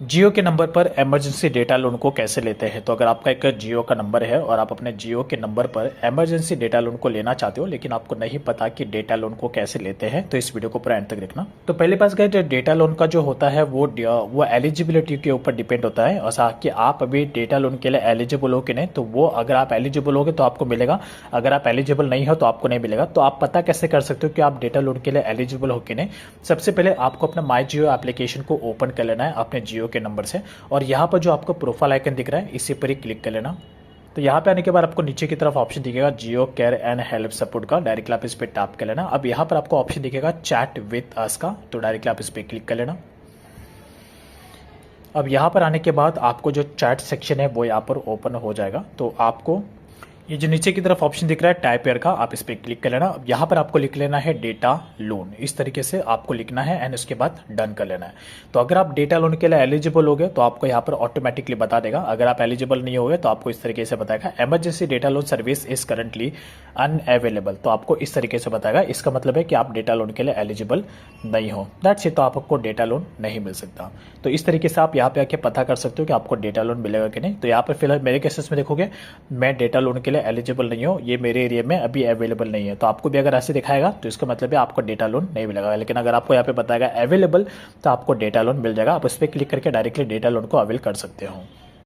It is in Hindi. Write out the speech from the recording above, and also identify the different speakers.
Speaker 1: जियो के नंबर पर इमरजेंसी डेटा लोन को कैसे लेते हैं। तो अगर आपका एक जियो का नंबर है और आप अपने जियो के नंबर पर इमरजेंसी डेटा लोन को लेना चाहते हो लेकिन आपको नहीं पता कि डेटा लोन को कैसे लेते हैं, तो इस वीडियो को पूरा एंड तक देखना। तो पहले पास गए डेटा लोन का जो होता है वो एलिजिबिलिटी के ऊपर डिपेंड होता है। ऐसा कि आप अभी डेटा लोन के लिए एलिजिबल हो कि नहीं, तो वो अगर आप एलिजिबल होगे तो आपको मिलेगा, अगर आप एलिजिबल नहीं हो तो आपको नहीं मिलेगा। तो आप पता कैसे कर सकते हो कि आप डेटा लोन के लिए एलिजिबल हो कि नहीं। सबसे पहले आपको अपना माई जियो एप्लीकेशन को ओपन कर लेना है अपने जियो के नंबर से, और यहाँ पर जो आपको प्रोफाइल आइकन दिख रहा है इसी पर ही क्लिक कर लेना। तो यहाँ पे आने के बाद आपको नीचे की तरफ ऑप्शन दिखेगा जियो केयर एंड हेल्प सपोर्ट का, डायरेक्टली आप इस पर टैप कर लेना। अब यहाँ पर आपको ऑप्शन दिखेगा चैट विथ अस का, तो डायरेक्टली आप इस पर क्लिक कर लेना। अब यहाँ पर आने के बाद आपको जो चैट सेक्शन है वो यहाँ पर ओपन हो जाएगा। तो आपको ये जो नीचे की तरफ ऑप्शन दिख रहा है टाइप एयर का, आप इस पर क्लिक कर लेना। अब यहाँ पर आपको लिख लेना है डेटा लोन, इस तरीके से आपको लिखना है एंड उसके बाद डन कर लेना है। तो अगर आप डेटा लोन के लिए एलिजिबल हो गए तो आपको यहाँ पर ऑटोमेटिकली बता देगा। अगर आप एलिजिबल नहीं हो गए तो आपको इस तरीके से बताएगा emergency data loan service is currently unavailable, तो आपको इस तरीके से बताएगा। इसका मतलब है कि आप डेटा लोन के लिए एलिजिबल नहीं हो, दैट्स इट, तो आपको डेटा लोन नहीं मिल सकता। तो इस तरीके से आप यहाँ पे आके पता कर सकते हो कि आपको डेटा लोन मिलेगा कि नहीं। तो यहाँ पर फिलहाल मेरे केसेस में देखोगे मैं डेटा लोन के लिए एलिजिबल नहीं हो, ये मेरे एरिया में अभी अवेलेबल नहीं है। तो आपको भी अगर ऐसे दिखाएगा तो इसका मतलब है आपको डेटा लोन नहीं मिलेगा। लेकिन अगर आपको यहाँ पे बताएगा अवेलेबल तो आपको डेटा लोन मिल जाएगा। आप उस पर क्लिक करके डायरेक्टली डेटा लोन को अवेल कर सकते हो।